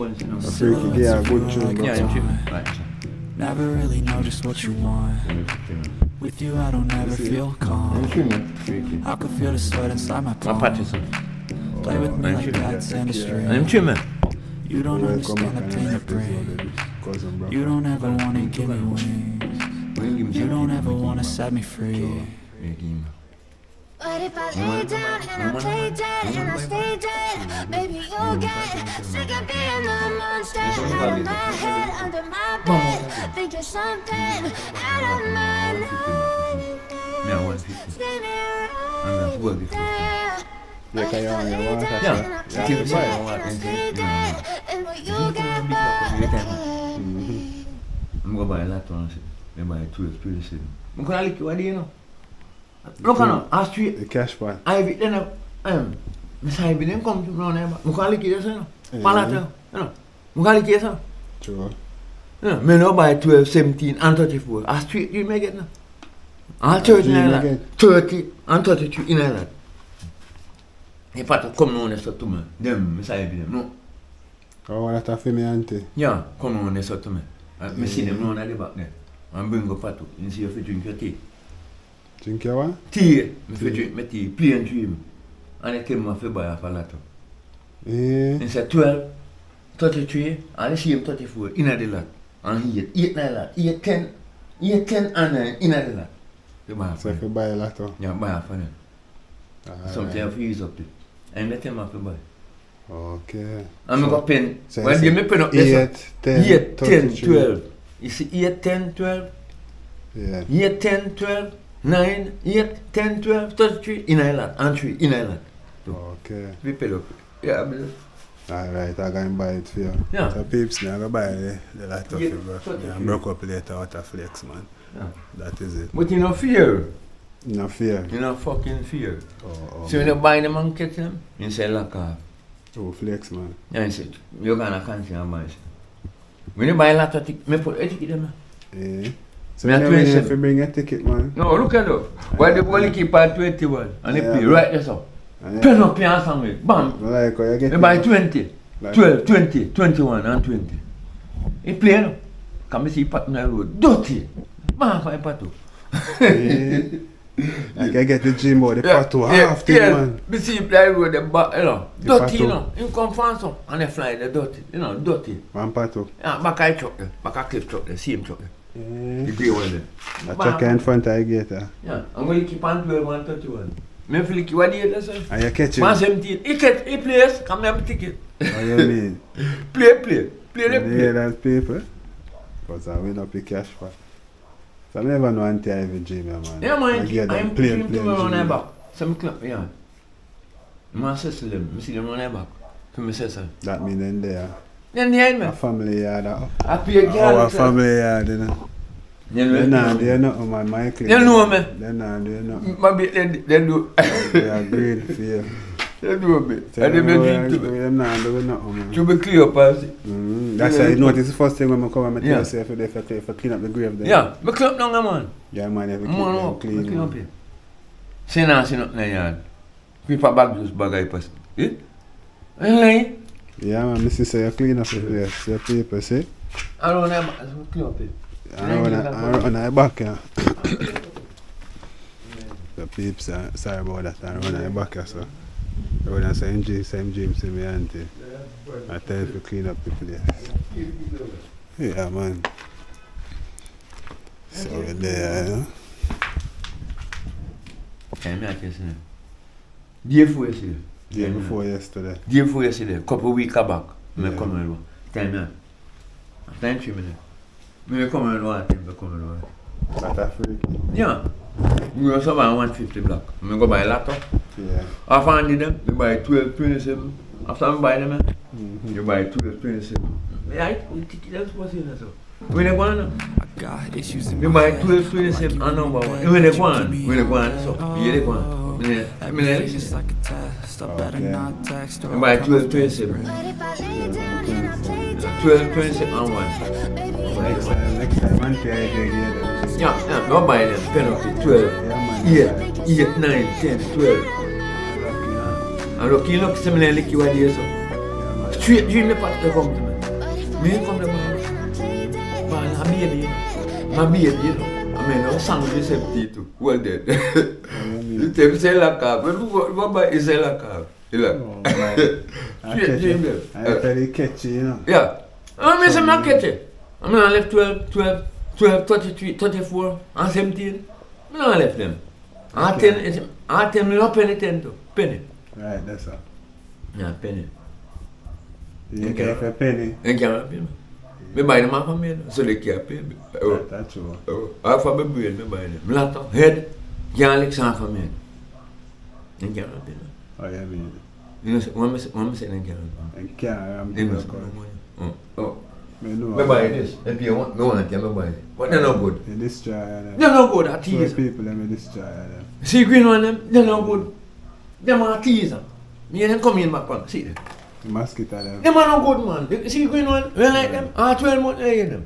bunch, you know. Freaky, yeah, good tune. Yeah, you right. Never really know just what you want. With you, I don't ever feel calm. I can feel the sweat inside my palm. Play with me like cats in the street. You don't understand the pain it brings. You don't ever wanna give me wings. You don't ever wanna set me free. But if I lay down and I play dead and I stay dead, maybe you'll get sick of being the monster out of my head, under my bed, thinking something out of my nightmares. Stay me right there. But if I lay down and I play dead and I stay dead, then will you get back? I'm going to buy a lot of shit. I'm going to buy 12, 27. I'm going to lick you, what do you know? Look on, ask you. The cash part. I then Miss Ivy didn't come to run there. Mukali Kiss, you know. Palata, you know. Mukali Kiss, True. Yeah, me no buy 12, 17 and 34. Ask street you make it now. And 30 in Ireland. 30 and 32 in Ireland. If I come on and to me, them Miss Ivy them, no. Oh, what that for me auntie? Yeah, come on and to me. I see them round at the back there. And bring up patu. You see if you drink your tea. Drink your what? Tea. If you drink my tea, plain dream. And I came off to buy a lot. He said 12, 33, and the same 34 in the lot. And he had 8 in the lot, 8, 10 and 9 in the lot. You buy so if you buy a lot of? Yeah, buy for them. Something I use up to. And let them have to buy. Okay. And I got pen. So when you pen up this 8, 10, 12. You see 8, 10, 12? Yeah. 8, 10, 12, 9, 8, 10, 12, 33 in the lot, and 3 in the lot. Okay. We pay up. Yeah, but alright, I can buy it for you. Yeah. So peeps, now I go buy the lot of it, bro. Yeah, I broke up later out of flex, man. Yeah. That is it. But you no fear. No fear. You no fucking fear. Oh, So when you buy them and catch them, you say lock off. oh, flex, man. Yeah, you say, you're gonna continue and buy it. When you buy a lot of tickets, me put a ticket them. Yeah. So Me you at never 27. have to bring a ticket, man. No, look at that. Why the ball keep at 21 and they play right there so. Pen up your sandwich, bam. Like how you get You buy 20, Like- 12, 20, 21 and 20. He play no. Come see pat on the road, dirty. Bam for a patu. Like I get the gym or the pato half thing, man. We see him play road the back, you know. The Dirty, pato. you know. He come from some and they fly the dirty, you know, dirty. One pato. Yeah, back I truck there, back I clip truck there, same truck there. The grey one there. I check in front of the gate. Yeah, I'm going to keep on 12 and 31. Me feel like what do you say? And you catch Man it. 17, he plays, come have a ticket. What you mean? Play You hear play. that people? Because I win up the cash for. So I never know until I have a gym, man. Yeah, man, I get them I'm plain, pushing to me on their gym. back. Some club, yeah. Man says to them, I see them on their back. To me say so. That mean then there. Then behind me, A family yard. I play a girl. Our family yard, you know. They not do nothing, man. Michael. You know me. They not do nothing. Maybe they do. They are great for you. They do me. So And they them make know drink they- to me. them not do nothing, man. To be clear up, I see. That's why you notice the first thing when I come and I tell Yeah. you, say, if you clean up the grave there. Yeah, me club down, man. Yeah, man, if you keep Man, them no, clean. clean up man. here. Say now, say nothing in the yard. People bag juice bag I pass. Eh? Really? Yeah, man, Missy say you clean up the place. So people see. I don't know, clean up here. I run the back, yeah. The peeps, sorry about that. I run the back, yeah, so. I run the same gym, see me auntie. I tell you to clean up the place. Yeah, man. So we're there, you know. Okay, me at you, see. Day before yesterday. Day before yesterday. Day before yesterday, couple weeks back, me Yeah. come on. Time here. Time 3 minutes. Me come on one time, me come on. That a freaky. Yeah. We go somewhere 150 block. Me go buy a laptop. Yeah. After I need them, you buy 12, 27. After I buy them, Mm-hmm. you buy 12, 27. Yeah, you think that's what's in there, so. When they go on, I got issues in you my buy head. 12, 27 and number one. When they go on, so. Yeah, they go on. Everything's just like a test. I better Okay. not text or You buy I'll come 12, up 27. But if I lay down and I play dead, 12, 27 and 1. Next time, auntie, I get them. Yeah, go buy them. Penalty 12, Yeah, man. 8, 9, 10, 12. And look, you look similar like you are there, so. Straight dream the part they come to me. Me come to me. Man, I'm baby. My baby, you know. I mean, no sang with the too. Well dead. You take say la cab. What about is la cab? Oh, I tell you catchy, you know. Yeah. I say I catch it. I mean, I left 12, 33, 34, and 17. I left them. I 10 me not penny 10 too. Penny. Right, that's all. Yeah, penny. You can't pay a penny. They can't pay me. I buy them off of me, so they can't pay me. That's true. Half of my brain, I buy them. Latter, head, can't lick half of me. They can't pay me. Oh, yeah, man. You know, when I say they can't pay me. And can't, They I'm know. Oh. I I buy this. If you want, no one can buy it. But they're not good. You destroy them. They're not good at Two tease. people, let me destroy them. See green on them, they're not good. Them are teaser. Me and them come in back on. See them. The mosquito them. Them are not good, man. See green one, we like them. 12 months, I hear them.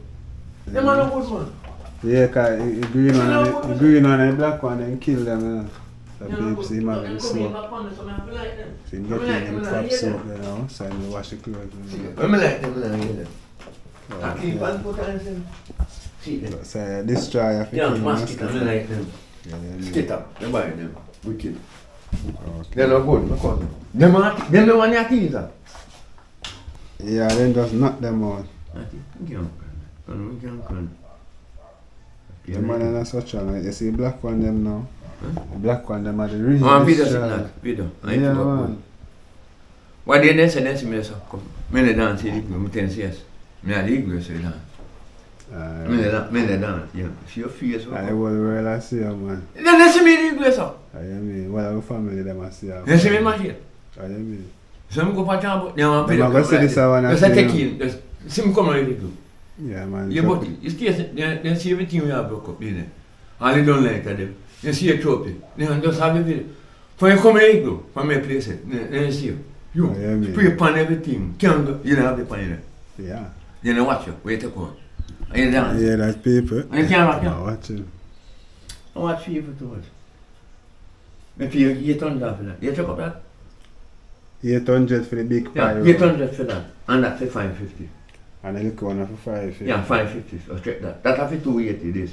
Them are not good, man. Yeah, because the green one and the black one, then kill them, you know. So people see him having soap. See him getting them crop soap, you know, so he wash the clothes. I like them, I hear them. I keep on put on them. See them. So destroy if you Yeah, kill mosquito, I mosquito. like them. Yeah, Skit up, they buy them. Wicked. Okay. They're not good, no call them. Them the one you teaser. Yeah, then just knock them out. The man are not so strong. You see the black one them now. The black one them are the real Video strong. signal, video. Yeah, man. Why they didn't say me so come. Me dance the Igbo, me tell yes. Me a the Igbo so dance. Me dance, yeah. See your face. I will really see you, man. Then they see me the Igbo so. I mean, well, our family them are see you. They see me machine. I mean. So me go for chamber. They want Them a go see this one. Just take in. Just see me come on the Igbo. Yeah, man. Your body, you see, they see everything you have broke up in there. And they don't like them. They see a trophy. They just have a video. For you come here, go from my place, they see you. You spray pan everything. Can't go, you don't have the pan in there. Yeah. You don't watch you, wait a go. And you dance. Yeah, that's people. And you can't watch you. I'm watching. I watch people too much. Maybe you 800 for that. You check up that? 800 for the big pie. Yeah, 800 for that. And that's for 550. And the little one for 550. Yeah, 550. So straight that. That's for 280 this.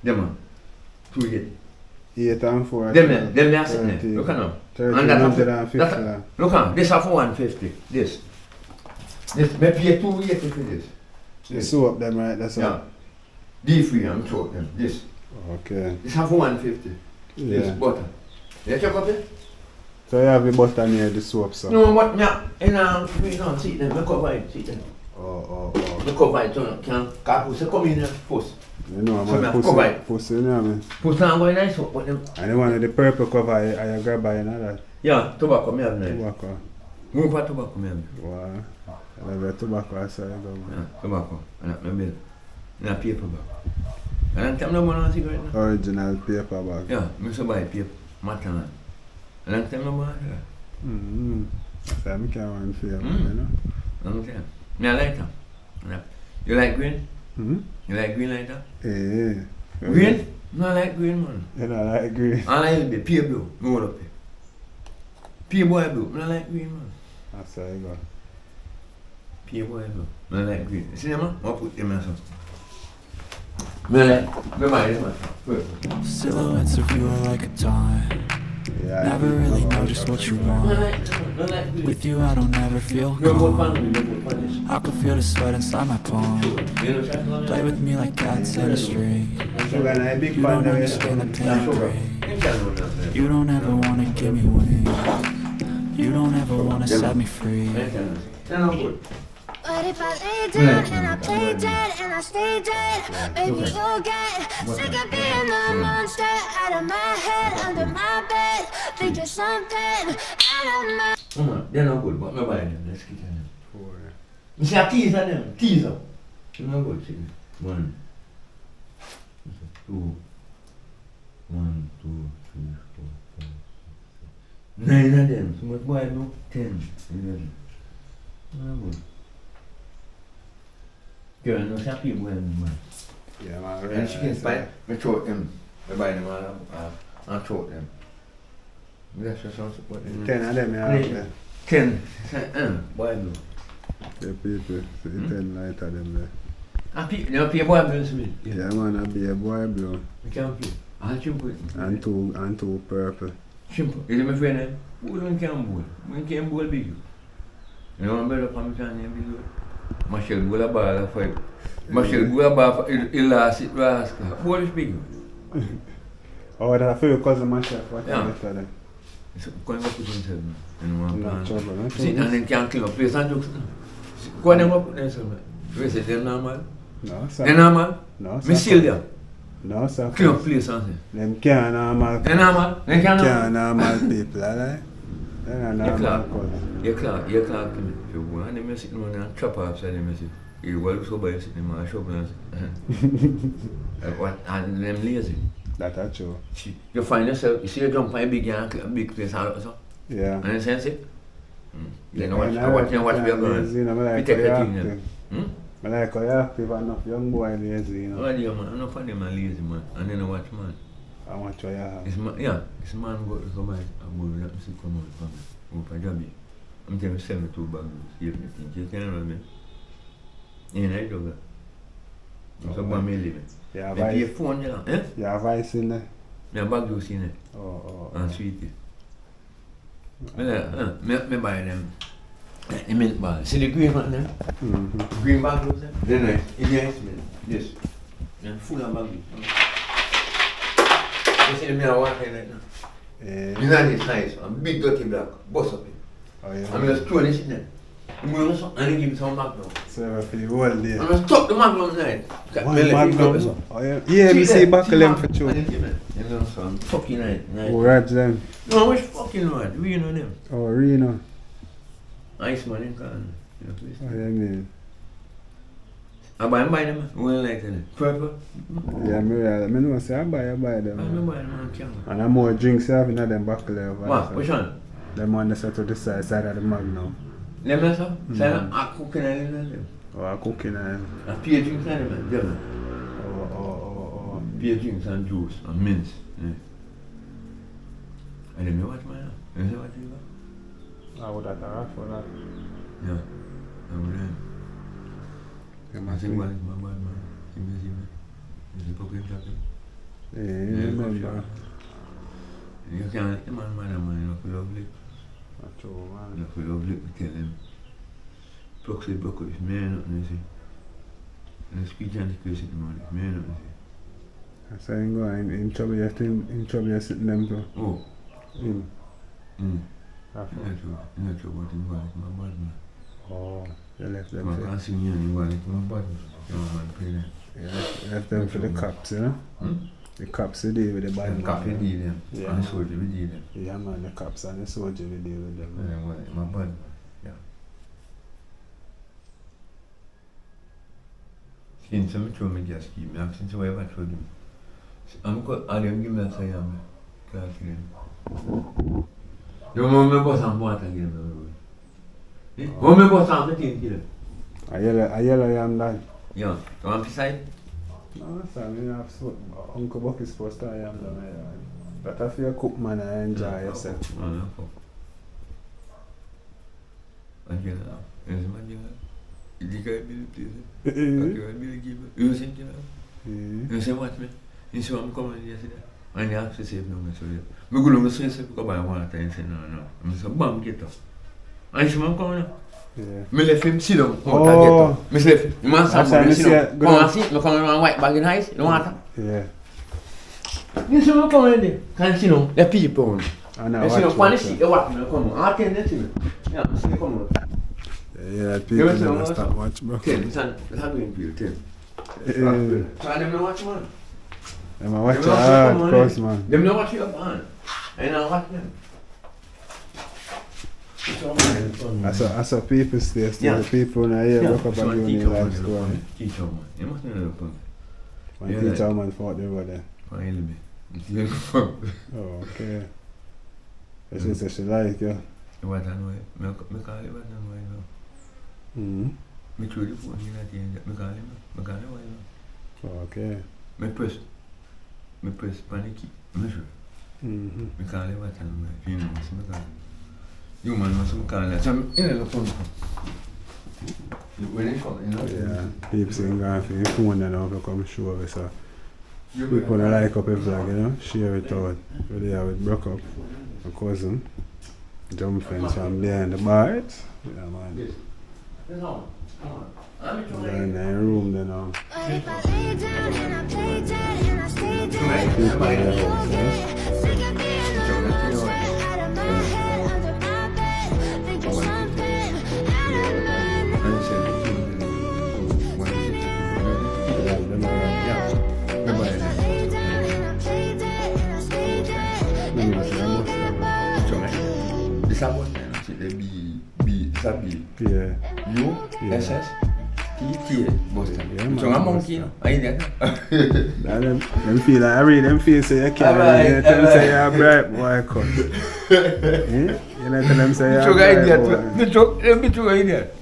Them man. 280. 8 and 4. Them are sitting there. Look at now. 1350. Look at this are for 150. This. This me pay 280 for this. You sew up them right, that's all. Yeah. D3 I'm short them. This. Okay. This are for 150. Yeah. This butter. You check up it? So you have the butter near the soap, so. No, but yeah, we don't see them. We cover it, see them. Oh. We cover it so can't push come in and push. You know, So man, me cover it. pussy, you know what I mean? Push on going nice up, but them. And the one with the purple cover, I grab by, you know that? Yeah, tobacco me have nice. Tobacco. Move for tobacco me have. Wow. I love your tobacco, I say, go. Yeah, tobacco. And that my bill. And a paper bag. And I'm no more on cigarette now. Original paper bag. Yeah, I used to buy paper, matter. And I'm telling you about that. So I can't want to feel, you know? I'm telling you. I like them. You like green? Mm-hmm. You like green like that? Yeah. Green? No, I like green, man. You know, I agree. I like the pure blue. Hold up here. Pure boy blue. I like green, man. That's how you go. Pure boy blue. I like green. See them, man? I'll put them in some. I like them. Silhouettes of you are like a dime. Yeah, Never really know just what you want. With you I don't ever feel calm. I can feel the sweat inside my palm. Play with me like cats in a string. So when I big You fan don't of understand the pain it brings. You don't ever wanna give me wings. You don't ever wanna set me free. But if I lay down and I play dead and I stay dead, baby, you'll get sick of being the monster out of my head, under my bed, thinking something out of my. They're not good, but nobody them. Let's get them. You see a teaser them, teaser. They're not good, see. 1, 2, 1, 2, 3, 4, 5, 6, 7. 9 of them. So much boy no 10, 11. Not good. Girl, no happy boy man. Yeah, man. And she can buy, me throw them. I buy them all and throw them. That's just what 10 of them, yeah. 10. Boy blue. The people, so the 10 light of them there. And people, you pay boy bills me. Yeah, man, I be a boy blue. We can't pay. And simple. And two purple. Simple. You see my friend there? Bowl can't bowl. We can't bowl big. You know what I'm better for me can't name big. Marshall bowl a ball of 5. Marshall bowl a ball for elastic rascal. Bowl is big. Oh, that's for your cousin Marshall. What Yeah. you tell them? It's going to put himself in one Not plan. trouble, not See, trouble. and then can't clean up place and jokes. Go on and put themselves. We say they're normal. No, sir. They're normal. No, sir. Me still there. No, sir. Clean up place and say. Them can't normal. They're normal. They can't Can't normal. normal people, alright? They're not You normal clap. cousin. You clap to me. You go and they sit down and chop off side them say. You go so by sitting in my shop and say. What? And them lazy. That's true. You find yourself, you see you jump on a big place and so. Yeah. And you sense it? Then Yeah, watch and I we are lazy, going. you know, I We like take how the you thing active. then. I like how you active enough young boy lazy, you know. Oh dear man, I'm not for them lazy man. And then I watch man. I want you to have. It's man, yeah, it's man go to come out and go let me see come out. Go for job. I'm telling you 72 bags. You think you can run me? You know, I do that. I'm so bad me living. Yeah, I pay vice. phone, you know, eh? Yeah, vice in there. My bag you see it. Oh. And sweetie. Me buy them. The milk bag. See the green one there? Mm-hmm. Green bag those there? They're nice. Yes, man. Yes. They're full of bags. You see me I walk in right now. You know this nice. A big dirty black. Bust up it. Oh, yeah. I'm just throwing it in there. I'm going to and give me some magnum. So for the whole day. I'm going to stop the magnum there. One magnum. Oh, yeah. Yeah, me see buckle them for true. You know some fucking night. Who rides them? No, which fucking right? We know them. Oh, Reno. Iceman in Canada. You know, please. Oh, yeah, man. I buy them. We like them. Purple. Yeah, me know say I buy I them. remember them on camera. And I'm more drinks you have in them buckle there. What? Which one? Them on the side to the side of the magnum. Them also? Say I cooking in them. Oh, I cooking and. I pay drinks in them. Them. Oh. Pay drinks and juice and mints. Yeah. And then you watch my now. You see what you got? I would have to for that. Yeah. I would have. Yeah, I think one is my bad man. You see me? You see pocket jacket. Yeah, remember. You can't, the man, you feel lovely. That's true, man. You feel lovely, we tell him. Proxy buckle is me nothing, you see. And the speech and the case in the morning, me nothing, you I say him go in trouble, you sitting them too. see. Oh. Him. That's not true, but in one, my bad man. Oh, you left I them for. can't see me in one, my bad man. Yeah, man, pay them. You left them for the cops, you know? The cops you deal with the bad And man. copy deal them, Yeah. and soldier we deal them. Yeah, man, the cops and the soldier we deal with them. Yeah, well, my bad man, yeah. Since I'm throwing me gas scheme, I'm since I ever told him. I'm going to give me a say, I'm calculating. You remember boss and water again, remember boss and the thing here? A yellow yam done. Yeah, you want to side? No, sir, we have Uncle Buck is supposed to yam done. But if you cook, man, I enjoy yourself. Oh, no, fuck. And you know, is my deal? You can't be the place. You can't be the giver. You think you know? You say what me? You see what I'm coming yesterday? And you have to say no, so I go to the street to buy water and say no. I say, bam, get up. And you see what I'm coming now? Yeah. I left him sit down, Oh. get up. I left him. You want That's something, why sit I down. see it. Come and see, I come around white bag in ice, the water. Yeah. You see what I'm coming there? Can't see no, the people. I know. You see no, watch when you it, see the water, you come on. I tell you, see me. Yeah, I see you come on. Yeah, people You see never what stop I'm watch, bro. Tell, it's how doing for you, tell. Yeah. So I don't know what you want. I'm a watch hard, cross, man. Them know what you have on. And I watch them. I saw people stay still. Yeah. The people in here Yeah, work up so and teach doing her life man, school. teach her man. You must know the fun. My Yeah, teacher like- man fought the brother. Finally, me. It's very fun. Oh, okay. She said she like you. What I know, me call it what I know, you know. Mm-hmm. Me throw the phone in at the end, me call him, me call him, you know. Okay. Me press panic key, me sure. Mm-hmm. Me call him what I know, you know, so me call him. You man must me call him. So, you know, the phone. When they come, you know? Yeah, people saying going for your phone and now to come show us. So people don't like up a vlog, you know, share it out. Whether you have it broke up, my cousin, jump friends from behind the bar. Yeah, man. They're in the room there now. But if I lay down and I play dead and I stay dead, maybe you'll get sick of being the monster out of my head, under my bed, thinking something out of my And he said, But if I lay down and I play dead and I stay dead, maybe you'll get bored. this is what c'est B, ça B. Yeah. U, SS, T, Boston. Yeah, man, So I'm monkey, no? I ain't Them feel like, I read them feel say you can't. You tell them say you're bright boy, cut. You know, tell them say you're bright boy. Me too, idiot.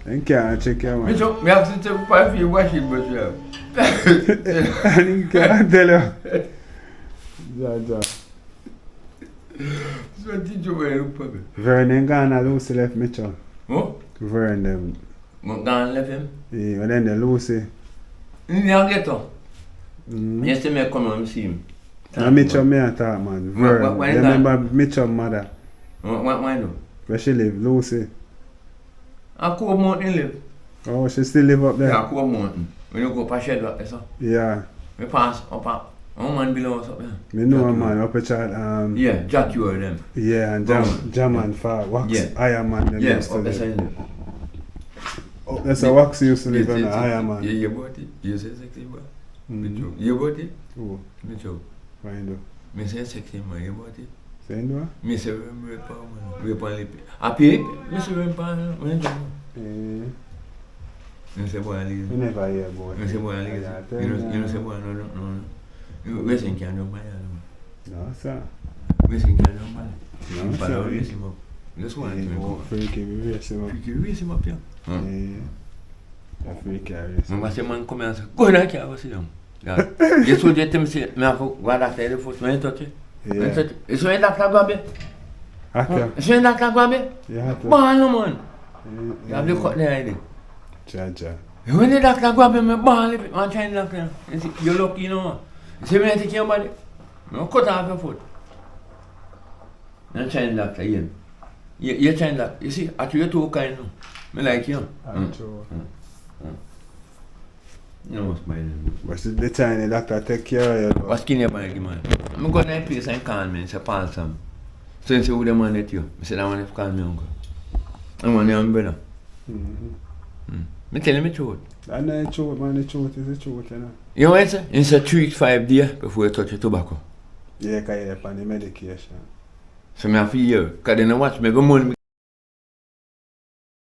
They can't check your man. Me have to take 5 feet washing machine. And you can't tell you. Ja. So did you wear up for me? Vernon gone and Lucy left Mitchell. Oh? Vernon them. Gone left him? Yeah, and then the Lucy. In the ghetto? Yesterday I come and see him. And Mitchell me a talk, man. Vernon. You remember Mitchell's mother? Why no? Where she live? Lucy. I Cool Mountain live. Oh, she still live up there? Yeah, Cool Mountain. When you go past shed up there, so. Yeah. We pass up. One man below us up there. Me know a man up a child. Yeah, Jack you are them. Yeah, and Jam and Far. Wax. Yeah. Iron Man. Them Yeah, used to up the live. side. Oh, that's a Wax used to live on the Iron Man. Yeah, you bought it. You say sexy boy. Mm-hmm. You bought it? Oh, Me too. why you do? Me say sexy man, you bought it? Say you do? Me say we pay man. We pay lip. I pay. Me say we pay. When you Eh, me say boy you leave. never hear boy. Me say boy leave. You know say boy no. We say can't do my. No, sir. We say can't do my. No, But I sir. raise him up. Just one Yeah, thing. freaky, we race him up. You raise him up here. Yeah. A freaky, I race him I say man come and say go in that car. Sit down. Guess what they tell me say me have to go after the foot. Me touch it. Yeah. It's when that grab it. Okay. It's when that grab it. You have to. Ball no man. You have to cut the idea. Ja. When the doctor grab him, I ball it. Man trying doctor. You're lucky, you know. You see me take your body. I cut off your foot. I'm trying doctor again. You're trying doctor. You see, after you're too kind, I like you. I'm sure. You know what's my name? What's the time the doctor take care of you? What's skin your body, man? I'm going to that place and call me and say, Paul Sam. So you say, who the man that you? I said, I want to call me uncle. I want your umbrella. I tell him the truth. I know the truth, man. The truth is the truth, you know. You know what I say? It's a 3 to 5 days before you touch your tobacco. Yeah, because you're on the medication. So I have to hear. Because they don't watch me every morning.